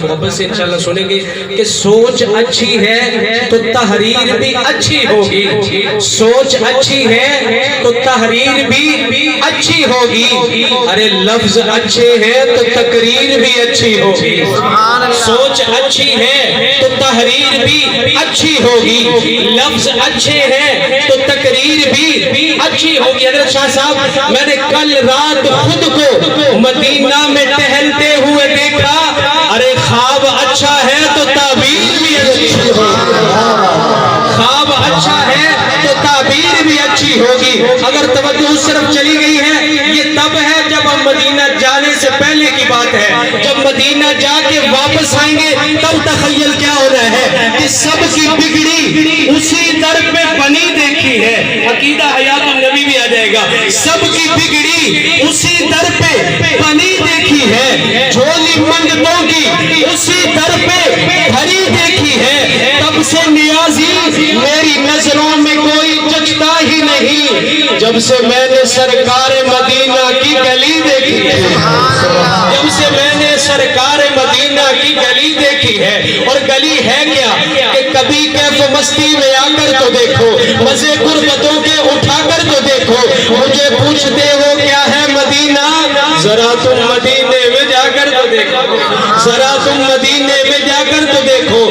محبت سے انشاءاللہ سنیں گے کہ سوچ اچھی ہے تو تحریر بھی اچھی ہوگی، سوچ اچھی ہے تو تحریر بھی اچھی ہوگی، ارے لفظ اچھے ہیں تو تقریر بھی اچھی ہوگی، سوچ اچھی ہے تو تحریر بھی اچھی ہوگی، لفظ اچھے ہیں تو تقریر بھی اچھی ہوگی۔ حضرت شاہ صاحب میں نے کل رات خود کو مدینہ میں ٹہلتے ہوئے دیکھا، ارے خواب اچھا ہے تو تعبیر بھی اچھی ہوگی، خواب اچھا ہے تو تعبیر بھی اچھی ہوگی۔ اگر توجہ اس طرف چلی گئی ہے، یہ تب ہے جب ہم مدینہ جانے سے پہلے کی بات ہے، جب مدینہ جا کے واپس آئیں گے تب تخیل کیا ہو رہا ہے کہ سب کی بگڑی اسی در پہ بنی دیکھی ہے، عقیدہ حیات النبی بھی آ جائے گا، سب کی بگڑی اسی در پہ بنی دیکھی ہے، جھولی منگتوں کی اسی در پہ بھری دیکھی ہے، تب سے نیازی میری نظروں میں کوئی جچتا ہی نہیں، جب سے میں نے سرکار مدینہ کی گلی دیکھی ہے، جب سے میں نے سرکار مدینہ کی گلی دیکھی ہے۔ اور گلی ہے کیا کہ کبھی کیف مستی میں آ کر تو دیکھو، مزے غربتوں کے اٹھا کر تو دیکھو، مجھے پوچھتے ہو کیا ہے مدینہ، ذرا تم مدینے میں جا کر تو دیکھو، ذرا تم مدینے میں جا کر تو دیکھو۔